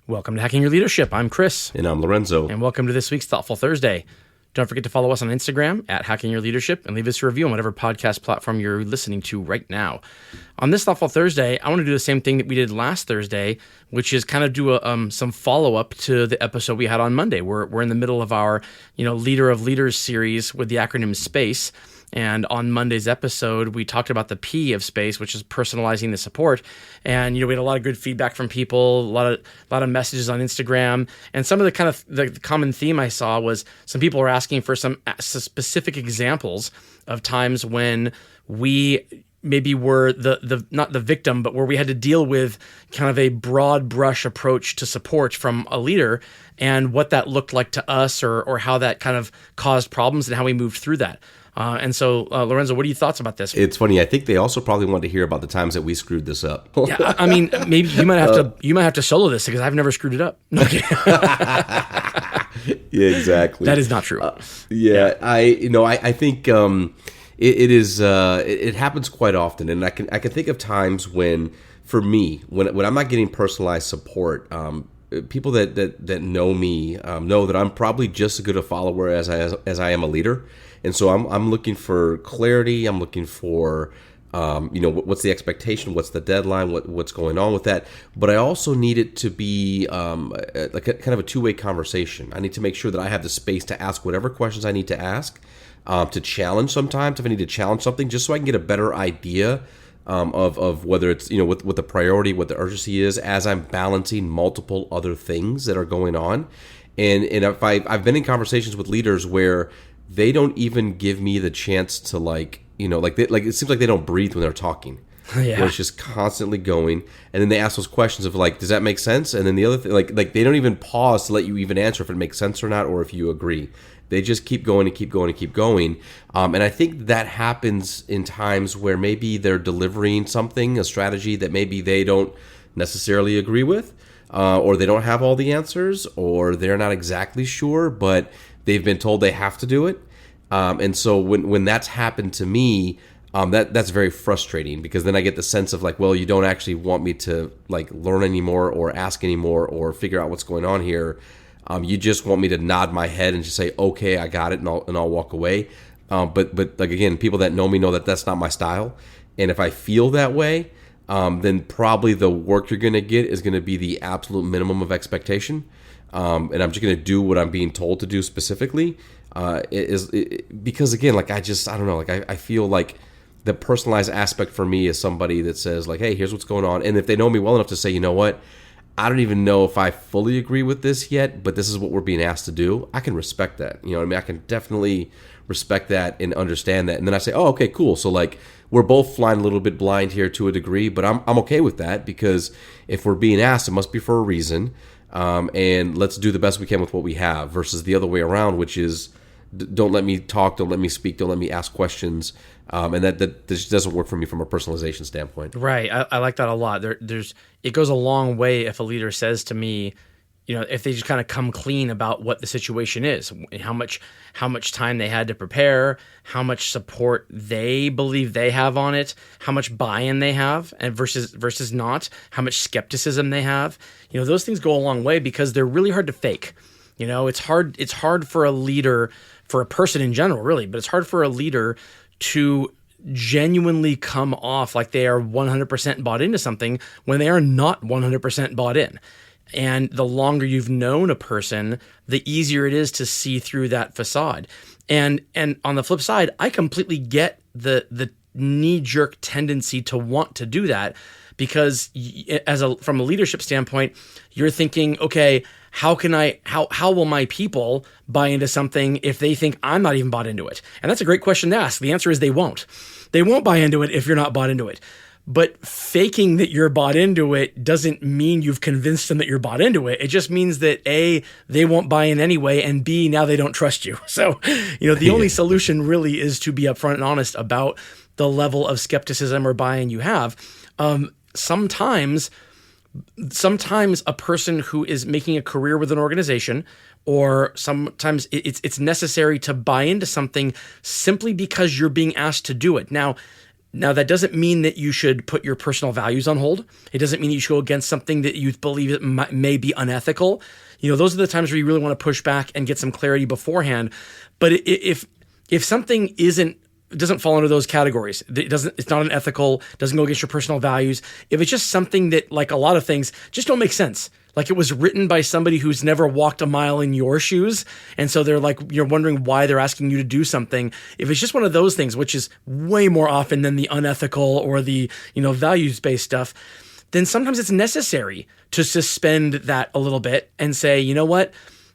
Welcome to Hacking Your Leadership. I'm Chris. And I'm Lorenzo. And welcome to this week's Thoughtful Thursday. Don't forget to follow us on Instagram at Hacking Your Leadership and leave us a review on whatever podcast platform you're listening to right now. On this Thoughtful Thursday, I want to do the same thing that we did last Thursday, which is kind of do some follow-up to the episode we had on Monday. We're in the middle of our Leader of Leaders series with the acronym SPACE. And on Monday's episode, we talked about the P of SPACE, which is personalizing the support. And we had a lot of good feedback from people, a lot of messages on Instagram. And some of the common theme I saw was some people were asking for some specific examples of times when we maybe were the not the victim, but where we had to deal with kind of a broad brush approach to support from a leader, and what that looked like to us, or how that kind of caused problems and how we moved through that. And so, Lorenzo, what are your thoughts about this? It's funny. I think they also probably wanted to hear about the times that we screwed this up. Yeah, I mean, maybe you might have to solo this because I've never screwed it up. Okay. Yeah, exactly. That is not true. I think it happens quite often, and I can think of times when, for me, when I'm not getting personalized support, people that know me know that I'm probably just as good a follower as I am a leader. And so I'm looking for clarity. I'm looking for, what's the expectation? What's the deadline? What's going on with that? But I also need it to be like kind of a two-way conversation. I need to make sure that I have the space to ask whatever questions I need to ask, to challenge sometimes if I need to challenge something, just so I can get a better idea of whether it's, what the priority, what the urgency is as I'm balancing multiple other things that are going on. And if I've been in conversations with leaders where they don't even give me the chance to it seems like they don't breathe when they're talking. Yeah. Where it's just constantly going, and then they ask those questions of does that make sense? And then the other thing, like they don't even pause to let you even answer if it makes sense or not, or if you agree. They just keep going and keep going and keep going. And I think that happens in times where maybe they're delivering something, a strategy that maybe they don't necessarily agree with, or they don't have all the answers, or they're not exactly sure, but they've been told they have to do it. And so when that's happened to me, that's very frustrating, because then I get the sense of you don't actually want me to learn anymore or ask anymore or figure out what's going on here. You just want me to nod my head and just say, okay, I got it, and I'll walk away. But again, people that know me know that that's not my style. And if I feel that way, then probably the work you're going to get is going to be the absolute minimum of expectation. And I'm just going to do what I'm being told to do specifically. Because again, I don't know, I feel like the personalized aspect for me is somebody that says hey, here's what's going on. And if they know me well enough to say, you know what, I don't even know if I fully agree with this yet, but this is what we're being asked to do, I can respect that. You know what I mean? I can definitely respect that and understand that. And then I say, oh, okay, cool. So we're both flying a little bit blind here to a degree, but I'm okay with that, because if we're being asked, it must be for a reason. And let's do the best we can with what we have, versus the other way around, which is don't let me talk, don't let me speak, don't let me ask questions. And that just doesn't work for me from a personalization standpoint. Right. I like that a lot. It goes a long way if a leader says to me, if they just kind of come clean about what the situation is, how much time they had to prepare, how much support they believe they have on it, how much buy-in they have, and versus not, how much skepticism they have. Those things go a long way, because they're really hard to fake. It's hard for a leader, for a person in general, really, but it's hard for a leader to genuinely come off like they are 100% bought into something when they are not 100% bought in. And the longer you've known a person, the easier it is to see through that facade. And on the flip side, I completely get the knee-jerk tendency to want to do that, because from a leadership standpoint, you're thinking, okay, how will my people buy into something if they think I'm not even bought into it? And that's a great question to ask. The answer is they won't. They won't buy into it if you're not bought into it. But faking that you're bought into it doesn't mean you've convinced them that you're bought into it. It just means that A, they won't buy in anyway, and B, now they don't trust you. So, the only solution really is to be upfront and honest about the level of skepticism or buy-in you have. Sometimes a person who is making a career with an organization, or sometimes it's necessary to buy into something simply because you're being asked to do it. Now, Now, that doesn't mean that you should put your personal values on hold. It doesn't mean you should go against something that you believe it may be unethical. Those are the times where you really want to push back and get some clarity beforehand. But if something doesn't fall into those categories, it's not unethical, doesn't go against your personal values. If it's just something that, like a lot of things, just don't make sense. Like it was written by somebody who's never walked a mile in your shoes. And so they're like, you're wondering why they're asking you to do something. If it's just one of those things, which is way more often than the unethical or the, values-based stuff, then sometimes it's necessary to suspend that a little bit and say, you know what?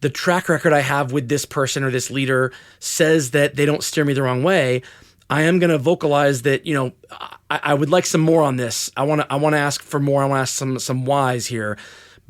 The track record I have with this person or this leader says that they don't steer me the wrong way. I am going to vocalize that, I would like some more on this. I want to ask for more. I want to ask some whys here.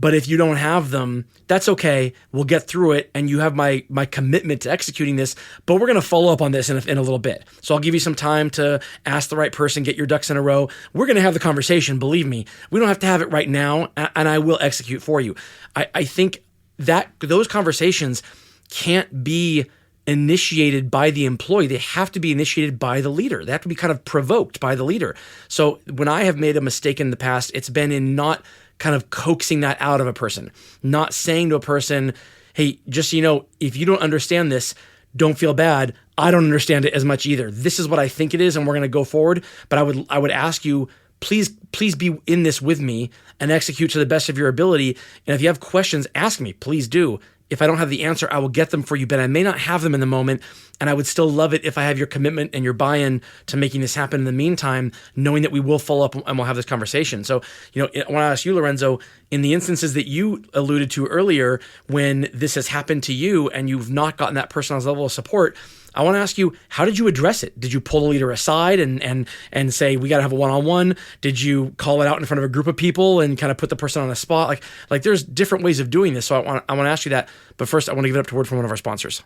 But if you don't have them, that's okay. We'll get through it, and you have my commitment to executing this. But we're going to follow up on this in a little bit. So I'll give you some time to ask the right person, get your ducks in a row. We're going to have the conversation. Believe me, we don't have to have it right now, and I will execute for you. I think that those conversations can't be initiated by the employee. They have to be initiated by the leader. They have to be kind of provoked by the leader. So when I have made a mistake in the past, it's been in not kind of coaxing that out of a person, not saying to a person, hey, just so you know, if you don't understand this, don't feel bad. I don't understand it as much either. This is what I think it is, and we're going to go forward. But I would ask you, please be in this with me and execute to the best of your ability. And if you have questions, ask me. Please do. If I don't have the answer, I will get them for you, but I may not have them in the moment. And I would still love it if I have your commitment and your buy-in to making this happen in the meantime, knowing that we will follow up and we'll have this conversation. So, I want to ask you, Lorenzo, in the instances that you alluded to earlier, when this has happened to you and you've not gotten that personalized level of support, I want to ask you, how did you address it? Did you pull the leader aside and say, we got to have a one-on-one? Did you call it out in front of a group of people and kind of put the person on the spot? Like there's different ways of doing this. So I want to ask you that. But first, I want to give it up to a word from one of our sponsors.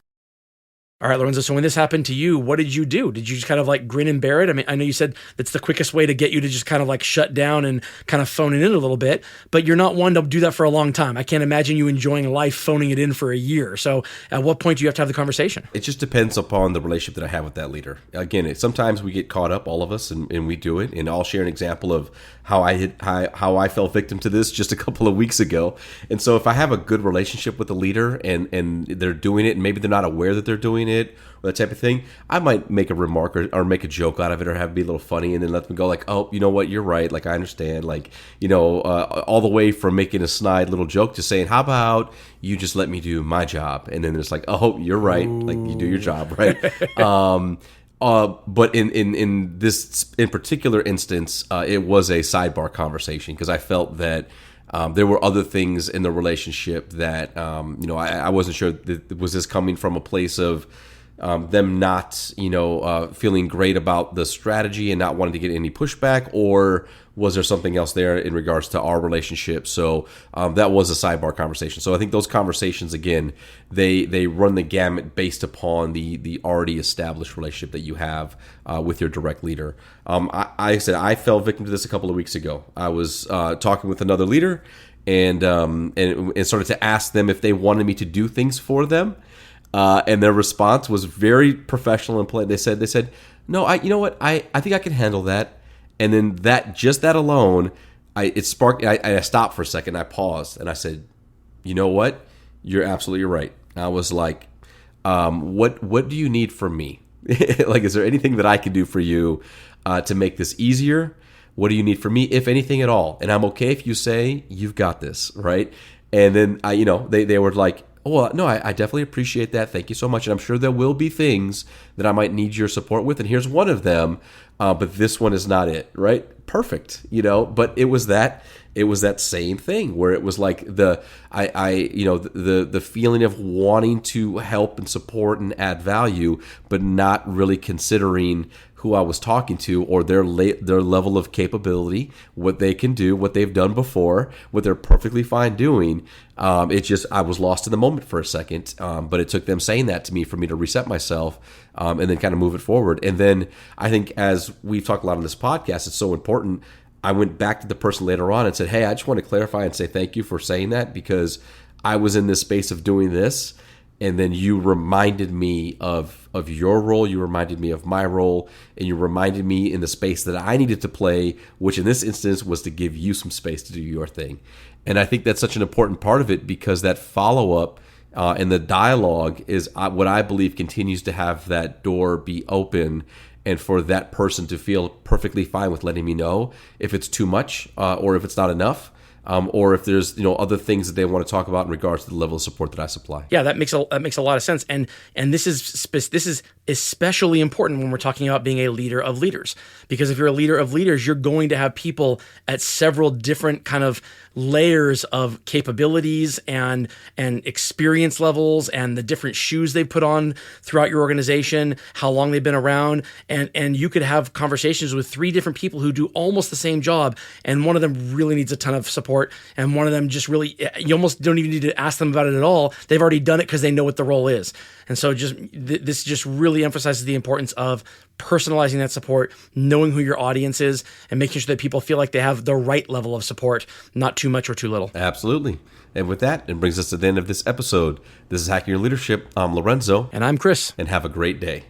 All right, Lorenzo, so when this happened to you, what did you do? Did you just kind of like grin and bear it? I mean, I know you said that's the quickest way to get you to just kind of like shut down and kind of phone it in a little bit, but you're not one to do that for a long time. I can't imagine you enjoying life phoning it in for a year. So at what point do you have to have the conversation? It just depends upon the relationship that I have with that leader. Again, sometimes we get caught up, all of us, and we do it. And I'll share an example of how I fell victim to this just a couple of weeks ago. And so if I have a good relationship with the leader and they're doing it, and maybe they're not aware that they're doing it, or that type of thing, I might make a remark or make a joke out of it, or have it be a little funny, and then let them go like, oh, you know what, you're right. Like, I understand. Like, all the way from making a snide little joke to saying, how about you just let me do my job? And then it's like, oh, you're right. Ooh. Like, you do your job, right? But in this in particular instance, it was a sidebar conversation because I felt that there were other things in the relationship that I wasn't sure that was this coming from a place of them not feeling great about the strategy and not wanting to get any pushback, or was there something else there in regards to our relationship? So that was a sidebar conversation. So I think those conversations, again, they run the gamut based upon the already established relationship that you have with your direct leader. I said I fell victim to this a couple of weeks ago. I was talking with another leader and started to ask them if they wanted me to do things for them. And their response was very professional and polite. They said, no, you know what? I think I can handle that. And then that alone, it sparked. I stopped for a second. I paused and I said, you know what? You're absolutely right. I was like, what do you need from me? Like, is there anything that I can do for you to make this easier? What do you need from me, if anything at all? And I'm okay if you say you've got this, right? And then they were like, oh, well, no, I definitely appreciate that. Thank you so much. And I'm sure there will be things that I might need your support with. And here's one of them, but this one is not it, right? Perfect, But it was that same thing where it was like the feeling of wanting to help and support and add value, but not really considering who I was talking to or their level of capability, what they can do, what they've done before, what they're perfectly fine doing. I was lost in the moment for a second, but it took them saying that to me for me to reset myself and then kind of move it forward. And then I think, as we've talked a lot on this podcast, it's so important. I went back to the person later on and said, hey, I just want to clarify and say thank you for saying that, because I was in this space of doing this. and then you reminded me of your role, you reminded me of my role, and you reminded me in the space that I needed to play, which in this instance was to give you some space to do your thing. And I think that's such an important part of it, because that follow-up and the dialogue is what I believe continues to have that door be open, and for that person to feel perfectly fine with letting me know if it's too much or if it's not enough. Or if there's other things that they want to talk about in regards to the level of support that I supply. Yeah, that makes a lot of sense, and this is especially important when we're talking about being a leader of leaders, because if you're a leader of leaders, you're going to have people at several different kind of layers of capabilities and experience levels, and the different shoes they put on throughout your organization, how long they've been around, and you could have conversations with 3 different people who do almost the same job, and one of them really needs a ton of support, and one of them just really, you almost don't even need to ask them about it at all. They've already done it because they know what the role is. And so this just really emphasizes the importance of personalizing that support, knowing who your audience is, and making sure that people feel like they have the right level of support, not too much or too little. Absolutely. And with that, it brings us to the end of this episode. This is Hacking Your Leadership. I'm Lorenzo. And I'm Chris. And have a great day.